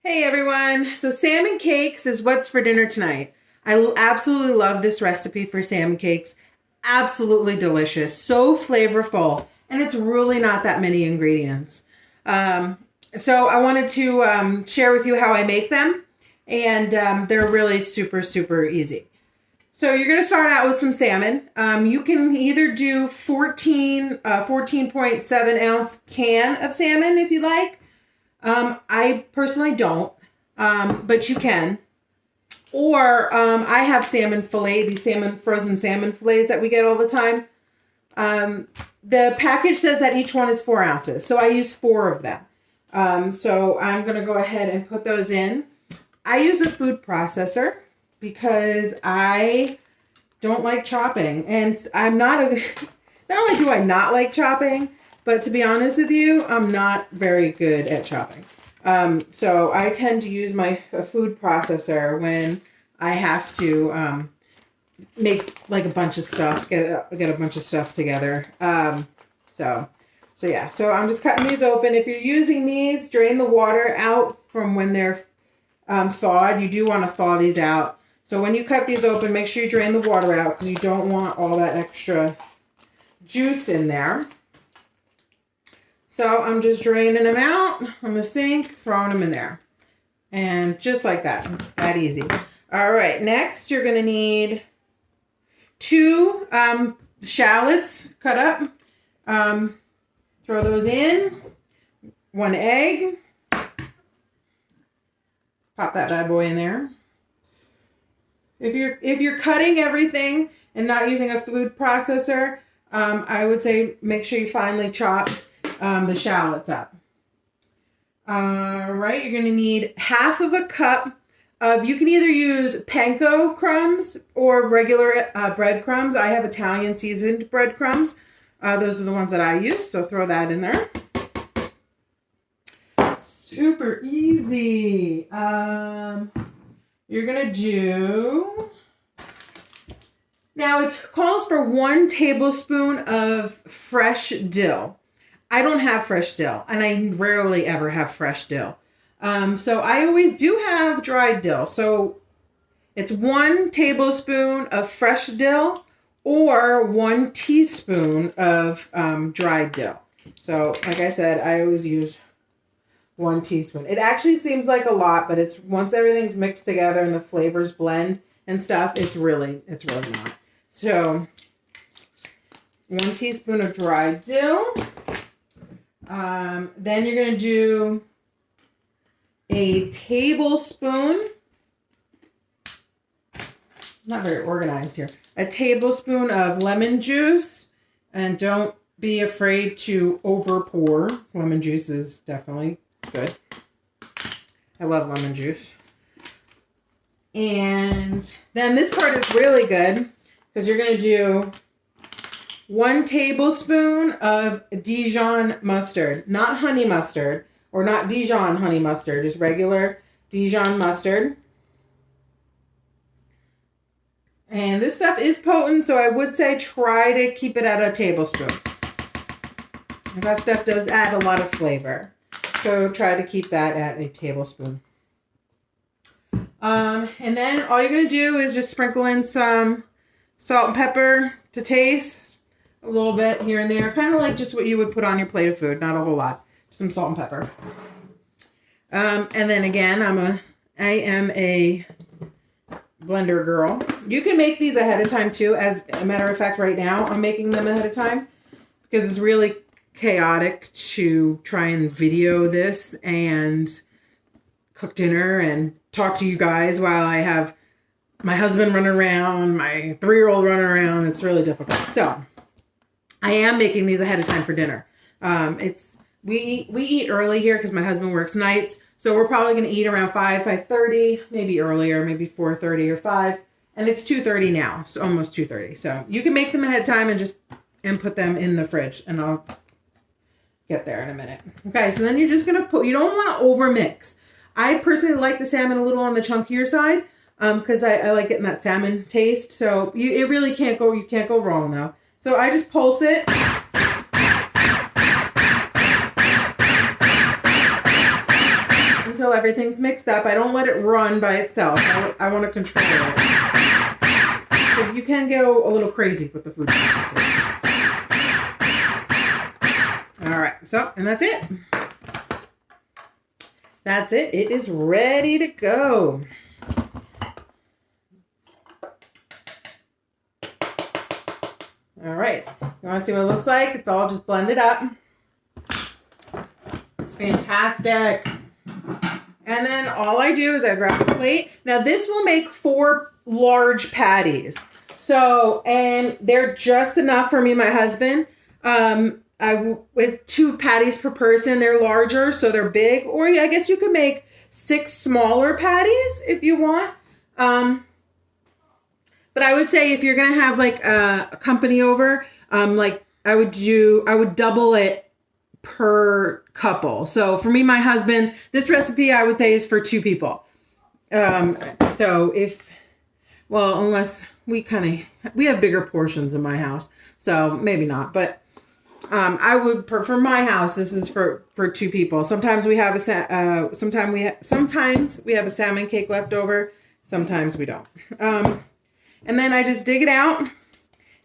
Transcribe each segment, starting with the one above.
Hey everyone, so salmon cakes is what's for dinner tonight. I absolutely love this recipe for salmon cakes. Absolutely delicious, so flavorful, and it's really not that many ingredients. So I wanted to share with you how I make them, and they're really super easy. So you're going to start out with some salmon. You can either do 14.7 ounce can of salmon if you like. I personally don't, but you can. Or I have salmon fillet, these frozen salmon fillets that we get all the time. The package says that each one is 4 ounces, so I use 4 of them. So I'm going to go ahead and put those in. I use a food processor because I don't like chopping, and not only do I not like chopping, but to be honest with you, I'm not very good at chopping. So I tend to use my food processor when I have to make like a bunch of stuff, get a bunch of stuff together. So I'm just cutting these open. If you're using these, drain the water out from when they're thawed. You do want to thaw these out. So when you cut these open, make sure you drain the water out because you don't want all that extra juice in there. So I'm just draining them out on the sink, throwing them in there. And just like that, that easy. All right, next you're gonna need 2 shallots cut up. Throw those in, 1 egg. Pop that bad boy in there. If you're cutting everything and not using a food processor, I would say make sure you finely chop the shallots up. All right, you're going to need half of a cup of, you can either use panko crumbs or regular breadcrumbs. I have Italian seasoned breadcrumbs. Those are the ones that I use, so throw that in there. Super easy. You're going to do, now it calls for 1 tablespoon of fresh dill. I don't have fresh dill, and I rarely ever have fresh dill. So I always do have dried dill. So it's 1 tablespoon of fresh dill or 1 teaspoon of dried dill. So like I said, I always use 1 teaspoon. It actually seems like a lot, but it's once everything's mixed together and the flavors blend and stuff, it's really not. So 1 teaspoon of dried dill. Then you're going to do a tablespoon, not very organized here, a tablespoon of lemon juice, and don't be afraid to over pour. Lemon juice is definitely good. I love lemon juice. And then this part is really good because you're going to do 1 tablespoon of Dijon mustard, not honey mustard, or not Dijon honey mustard, just regular Dijon mustard. And this stuff is potent, so I would say try to keep it at a tablespoon. That stuff does add a lot of flavor, so try to keep that at a tablespoon. And then all you're going to do is just sprinkle in some salt and pepper to taste. A little bit here and there, kind of like just what you would put on your plate of food, not a whole lot. Some salt and pepper. And then again, I am a blender girl. You can make these ahead of time too. As a matter of fact, right now I'm making them ahead of time because it's really chaotic to try and video this and cook dinner and talk to you guys while I have my husband running around, my 3-year-old running around. It's really difficult. So I am making these ahead of time for dinner. We eat early here because my husband works nights. So we're probably going to eat around 5:30, maybe earlier, maybe 4:30 or 5. And it's 2:30 now, so almost 2:30. So you can make them ahead of time and put them in the fridge, and I'll get there in a minute. Okay, so then you're just going to you don't want to over mix. I personally like the salmon a little on the chunkier side because I like getting that salmon taste. So it really can't go wrong though. So I just pulse it. until everything's mixed up. I don't let it run by itself. I want to control it. So you can go a little crazy with the food. All right, so, and that's it. That's it. It is ready to go. All right, you want to see what it looks like? It's all just blended up. It's fantastic. And then all I do is I grab a plate. Now this will make 4 large patties. So, and they're just enough for me and my husband. With 2 patties per person, they're larger, so they're big. Or I guess you could make 6 smaller patties if you want. But I would say if you're gonna have like a company over, like I would double it per couple. So for me, my husband, this recipe I would say is for 2 people. So unless we have bigger portions in my house, so maybe not. But I would for my house, this is for 2 people. Sometimes we have sometimes we have a salmon cake left over. Sometimes we don't. And then I just dig it out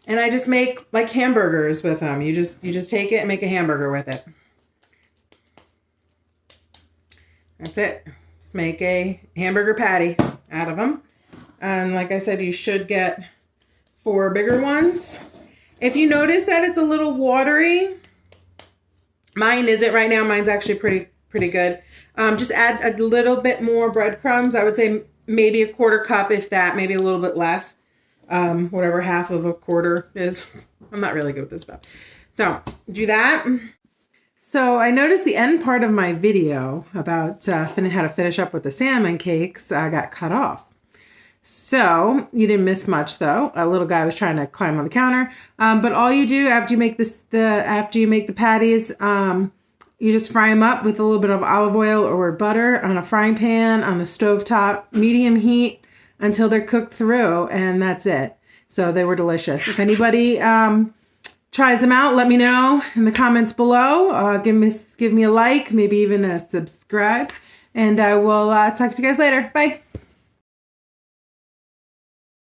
and I just make like hamburgers with them. You just take it and make a hamburger with it. That's it. Just make a hamburger patty out of them. And like I said, you should get 4 bigger ones. If you notice that it's a little watery, mine isn't right now. Mine's actually pretty good. Just add a little bit more breadcrumbs. I would say maybe a 1/4 cup, if that, maybe a little bit less. Whatever half of a quarter is. I'm not really good with this stuff. So do that. So I noticed the end part of my video about how to finish up with the salmon cakes got cut off. So you didn't miss much though. A little guy was trying to climb on the counter. But all you do after you make the patties, you just fry them up with a little bit of olive oil or butter on a frying pan on the stovetop, medium heat until they're cooked through, and that's it. So they were delicious. If anybody tries them out, let me know in the comments below. Give me a like, maybe even a subscribe, and I will talk to you guys later. Bye.